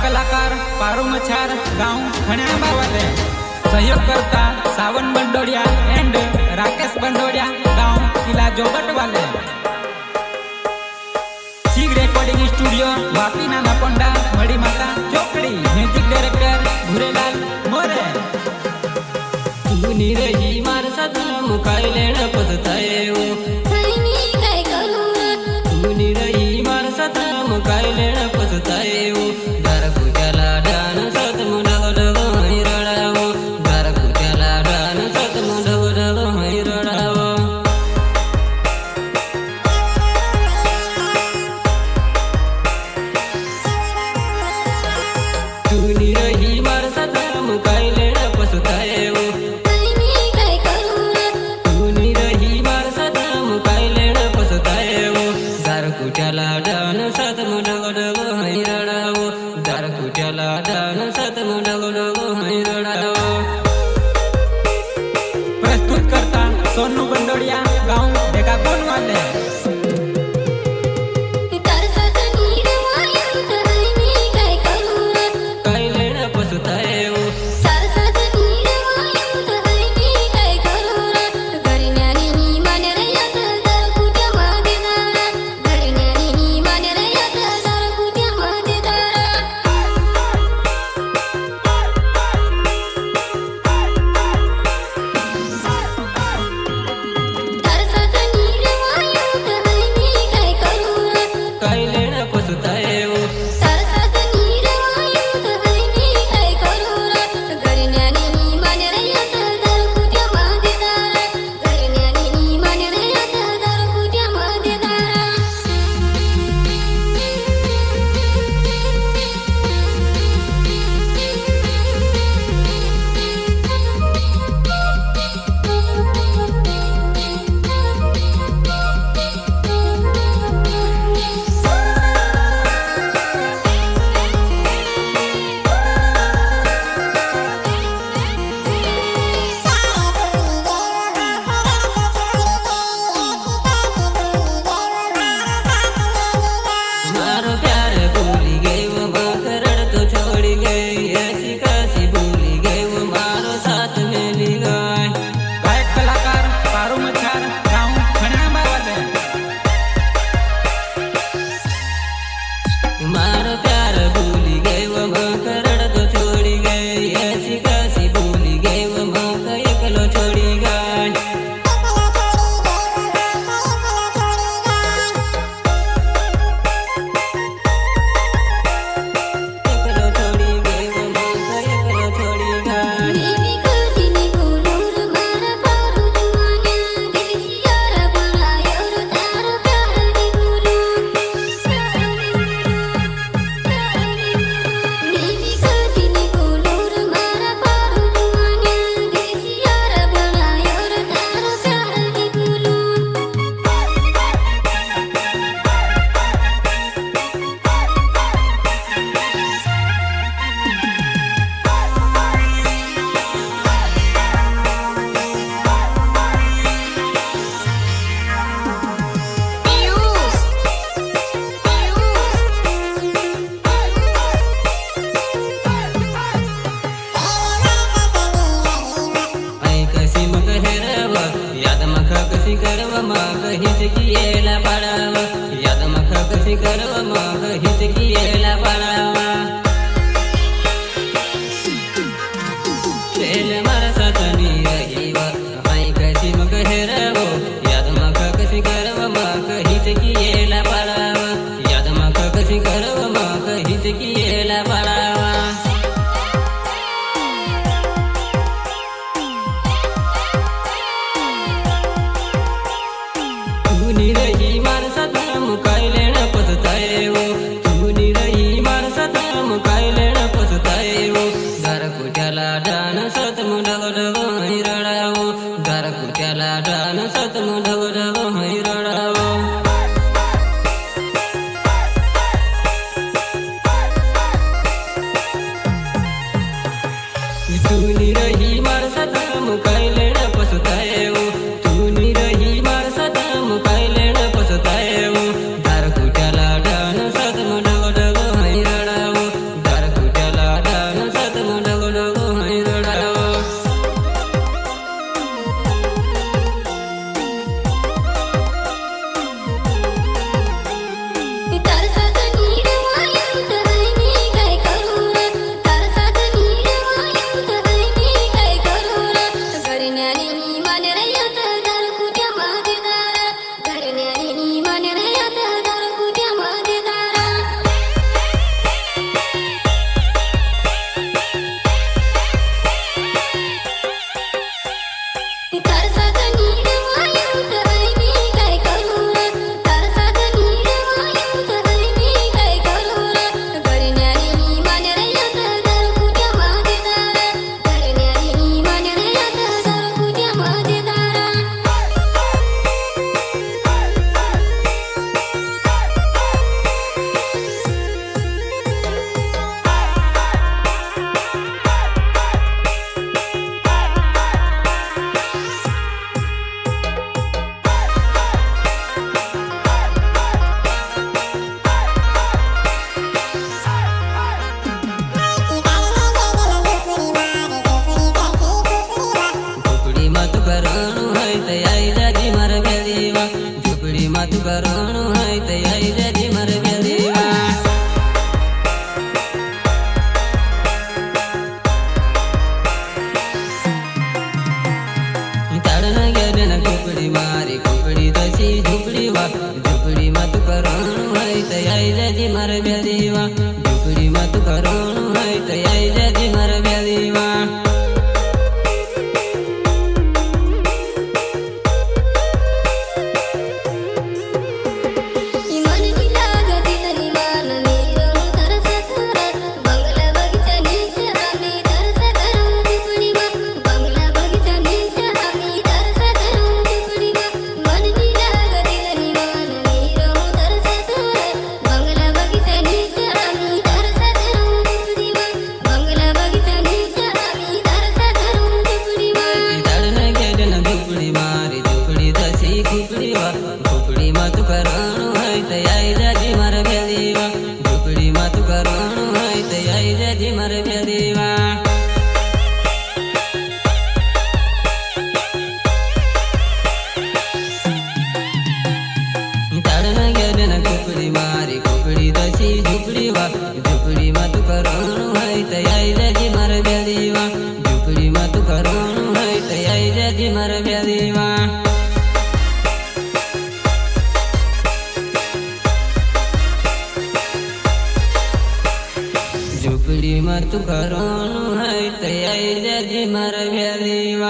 कलाकार पारू मछार गांव खण्याबा वाले सहयोग करता सावन बंडोड़िया एंड राकेश बंडोड़िया गांव किला जोगट वाले सीग रिकॉर्डिंग स्टूडियो वापी नाना पंडा मड़ी माता चोकड़ी म्यूजिक डायरेक्टर भूरेलाल मोरे तूनी रही मार साथ मुकाय लेण पछतायो काय करू तूनी रही मार साथ मुकाय लेण पछतायो दार कुच्याला डान साथ मुडवडव हई रडावो दार कुच्याला डान साथ मुडवडव हई रडावो तूनी रही मार साथ मुकाय लेण पछतायो कुच्याला डान साथ मुडवडव हई रडावो दार कुच्याला डान साथ मुडवडव हई रडावो प्रस्तुत करता सोनू बंडोड़िया गांव देखा कौन वाले काय लेण पछतायो हिचकियेला पाडावा याद मख कशी करव मग हिचकियेला पाडावा तेल मारसातनी रहीवा आई कशी मग हेरवो याद मख कशी करव मग हिचकियेला पाडावा याद मख कशी करव मग हिचकियेला पाडावा तूनी रही मार साथ मुकाय लेण पछतायो तूनी रही मार साथ જાજી મારે બે દીવા ઝૂંપડીમાં તું કરવાનું હોય તો આઈ જાજી મારે બે દીવા ઝૂંપડીમાં તું કરવાનું હોય તો આઈ જાજી મારે બે દીવા ઝૂંપડીમાં તું કરવાનું હોય તો આઈ જાજી મારે બે દીવા તાળના ગયા બેન કુકડી મારી કુકડી દસી ઝૂંપડીમાં તું કરવાનું હોય તો આઈ જાજી મારે બે દીવા ઝૂંપડીમાં તું કરવાનું હોય તો આઈ જાજી મારે બે દીવા ઝૂંપડીમાં તું કરવાનું હોય તો આઈ જાજી મારે બે દીવા